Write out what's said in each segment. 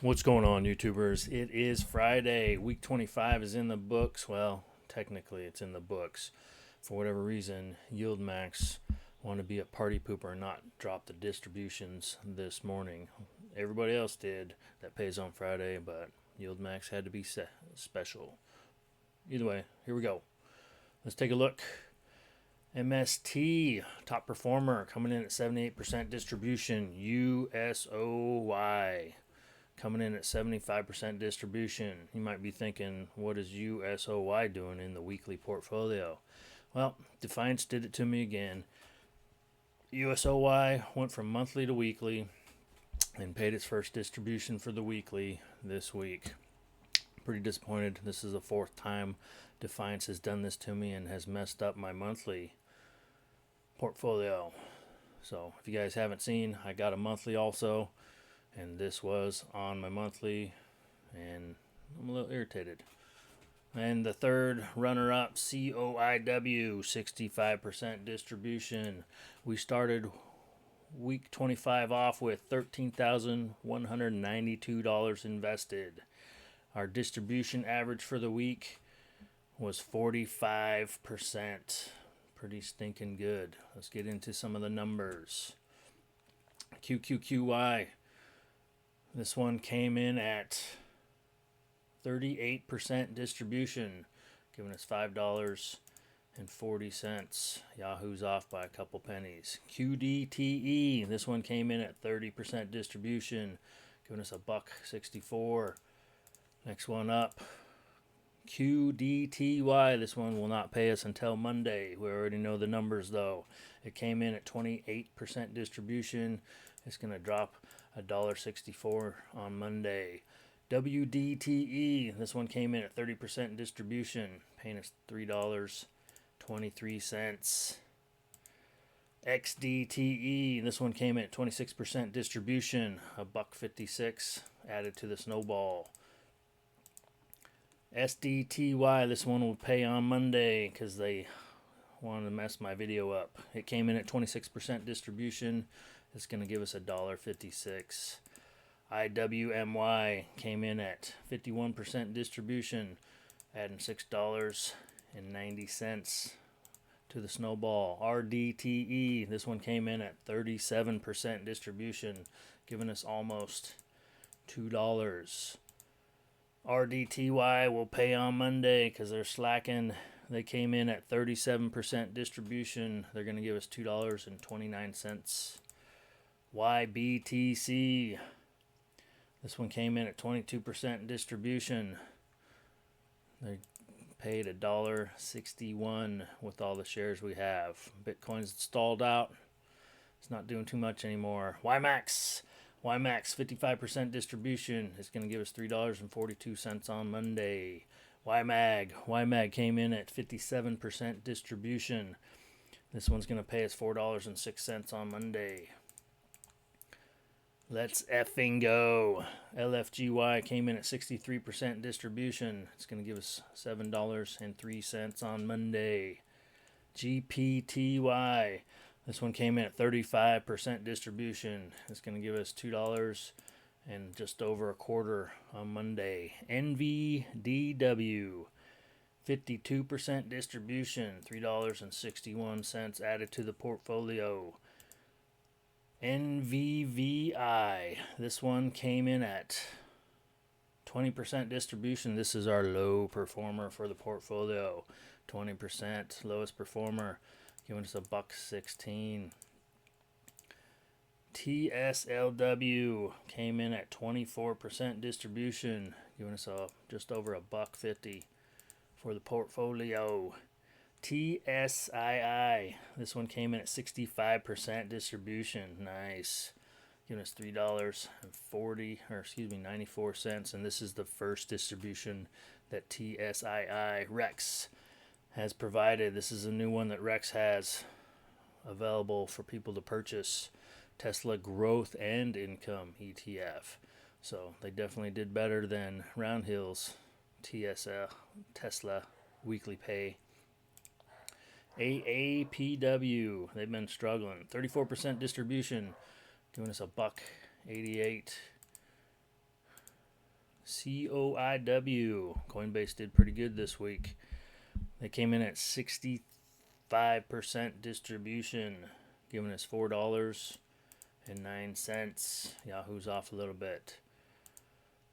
What's going on, YouTubers? It is Friday. Week 25 is in the books. Well, technically it's in the books. For whatever reason, YieldMax wanted to be a party pooper and not drop the distributions this morning. Everybody else did that pays on Friday, but YieldMax had to be special. Either way, here we go. Let's take a look. MST, top performer, coming in at 78% distribution. USOY, coming in at 75% distribution. You might be thinking, what is USOY doing in the weekly portfolio? Well, Defiance did it to me again. USOY went from monthly to weekly and paid its first distribution for the weekly this week. Pretty disappointed. This is the fourth time Defiance has done this to me and has messed up my monthly portfolio. So if you guys haven't seen, I got a monthly also, and this was on my monthly, and I'm a little irritated. And the third runner-up, COIW, 65% distribution. We started week 25 off with $13,192 invested. Our distribution average for the week was 45%. Pretty stinking good. Let's get into some of the numbers. QQQY. This one came in at 38% distribution, giving us $5.40. Yahoo's off by a couple pennies. QDTE. This one came in at 30% distribution, giving us $1.64. Next one up, QDTY. This one will not pay us until Monday. We already know the numbers though. It came in at 28% distribution. It's going to drop $1.64 on Monday. WDTE. This one came in at 30% distribution, paying us $3.23. XDTE. This one came in at 26% distribution, $1.56 added to the snowball. SDTY, this one will pay on Monday because they wanted to mess my video up. It came in at 26% distribution. It's going to give us $1.56. IWMY came in at 51% distribution, adding $6.90 to the snowball. RDTE, this one came in at 37% distribution, giving us almost $2. RDTY will pay on Monday because they're slacking. They came in at 37% distribution. They're going to give us $2.29. YBTC. This one came in at 22% distribution. They paid $1.61 with all the shares we have. Bitcoin's stalled out. It's not doing too much anymore. YieldMax. YieldMax, 55% distribution. It's going to give us $3.42 on Monday. YieldMag came in at 57% distribution. This one's going to pay us $4.06 on Monday. Let's effing go. LFGY came in at 63% distribution. It's going to give us $7.03 on Monday. GPTY. This one came in at 35% distribution. It's going to give us $2 and just over a quarter on Monday. NVDW, 52% distribution, $3.61 added to the portfolio. NVVI, this one came in at 20% distribution. This is our low performer for the portfolio. 20%, lowest performer, giving us $1.16. TSLW came in at 24% distribution, giving us just over $1.50 for the portfolio. TSII, this one came in at 65% distribution. Nice, giving us $3.94, and this is the first distribution that TSII Rex has provided. This is a new one that Rex has available for people to purchase. Tesla Growth and Income ETF. So they definitely did better than Roundhill's Tesla weekly pay. AAPW, they've been struggling. 34% distribution, giving us $1.88. COIW. Coinbase did pretty good this week. They came in at 65% distribution, giving us $4.09. Yahoo's off a little bit.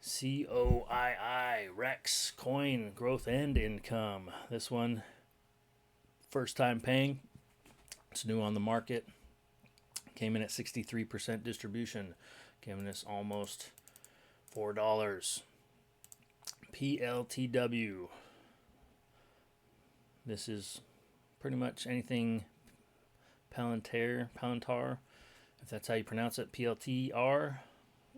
COII, Rex, Coin, Growth and Income. This one, first time paying. It's new on the market. Came in at 63% distribution, giving us almost $4. PLTW. This is pretty much anything Palantir, if that's how you pronounce it, PLTR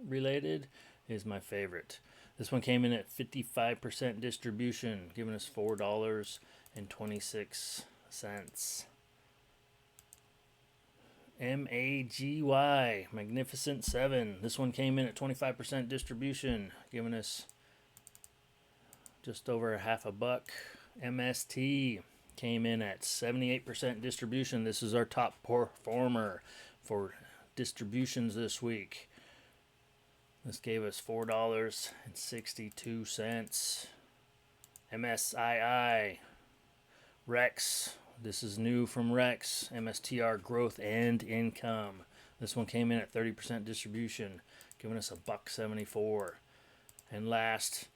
related, is my favorite. This one came in at 55% distribution, giving us $4.26. MAGY, Magnificent 7. This one came in at 25% distribution, giving us just over half a buck. MST came in at 78% distribution. This is our top performer for distributions this week. This gave us $4.62. MSII, Rex. This is new from Rex. MSTR, Growth and Income. This one came in at 30% distribution, giving us $1.74. And last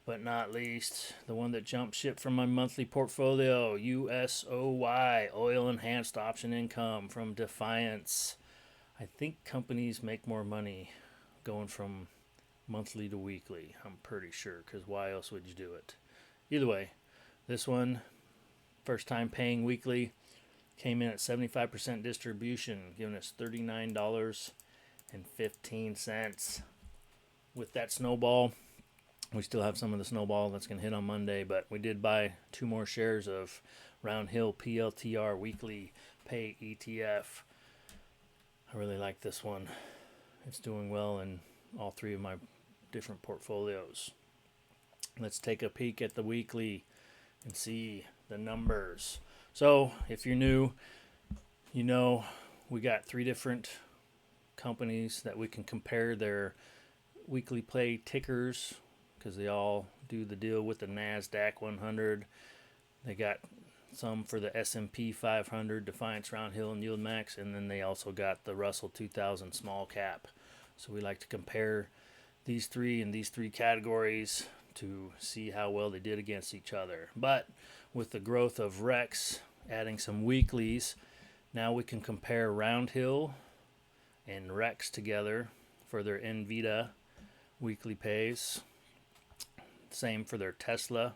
but not least, the one that jumped ship from my monthly portfolio, USOY, Oil Enhanced Option Income from Defiance. I think companies make more money going from monthly to weekly. I'm pretty sure, because why else would you do it? Either way, this one, first time paying weekly, came in at 75% distribution, giving us $39.15. With that snowball, we still have some of the snowball that's going to hit on Monday, but we did buy 2 more shares of Roundhill PLTR weekly pay ETF. I really like this one. It's doing well in all 3 of my different portfolios. Let's take a peek at the weekly and see the numbers. So if you're new, you know we got 3 different companies that we can compare their weekly play tickers, because they all do the deal with the Nasdaq 100. They got some for the S&P 500, Defiance, Roundhill, and YieldMax, and then they also got the Russell 2000 small cap. So we like to compare these 3 in these 3 categories to see how well they did against each other. But with the growth of Rex adding some weeklies, now we can compare Roundhill and Rex together for their Nvidia weekly pays. Same for their Tesla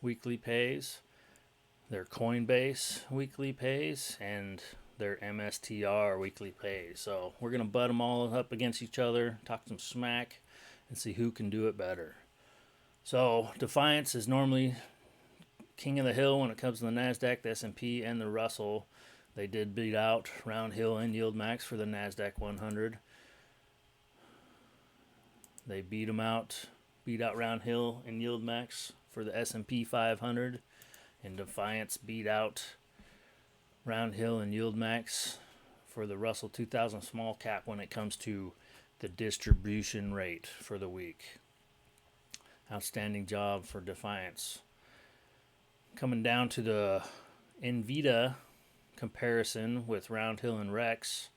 weekly pays, their Coinbase weekly pays, and their MSTR weekly pays. So we're going to butt them all up against each other, talk some smack, and see who can do it better. So Defiance is normally king of the hill when it comes to the Nasdaq, the S&P, and the Russell. They did beat out Roundhill and YieldMax for the Nasdaq 100. They beat out Roundhill and YieldMax for the S&P 500, and Defiance beat out Roundhill and YieldMax for the Russell 2000 small cap when it comes to the distribution rate for the week. Outstanding job for Defiance. Coming down to the Nvidia comparison with Roundhill and Rex.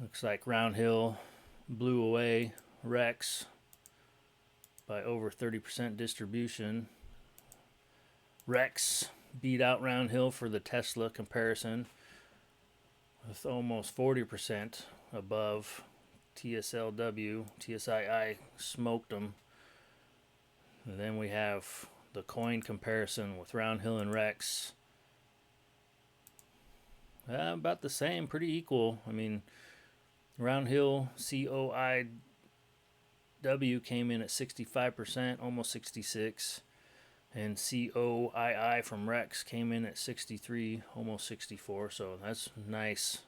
Looks like Roundhill blew away Rex by over 30% distribution. Rex beat out Roundhill for the Tesla comparison with almost 40% above TSLW. TSII smoked them. And then we have the coin comparison with Roundhill and Rex. About the same, pretty equal. I mean, Roundhill COIW came in at 65%, almost 66%. And COII from Rex came in at 63, almost 64. So that's nice.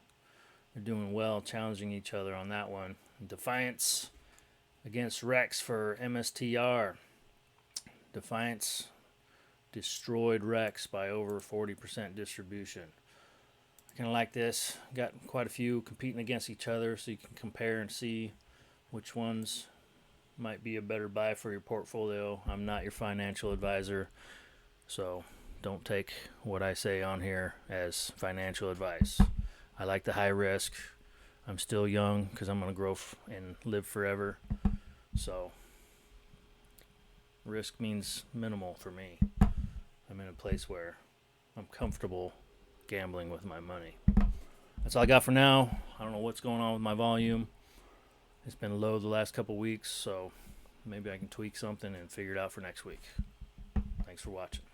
They're doing well, challenging each other on that one. Defiance against Rex for MSTR. Defiance destroyed Rex by over 40% distribution. I kind of like this. Got quite a few competing against each other, so you can compare and see which ones might be a better buy for your portfolio. I'm not your financial advisor, so don't take what I say on here as financial advice. I like the high risk. I'm still young because I'm going to grow and live forever. So risk means minimal for me. I'm in a place where I'm comfortable gambling with my money. That's all I got for now. I don't know what's going on with my volume. It's been low the last couple weeks, so maybe I can tweak something and figure it out for next week. Thanks for watching.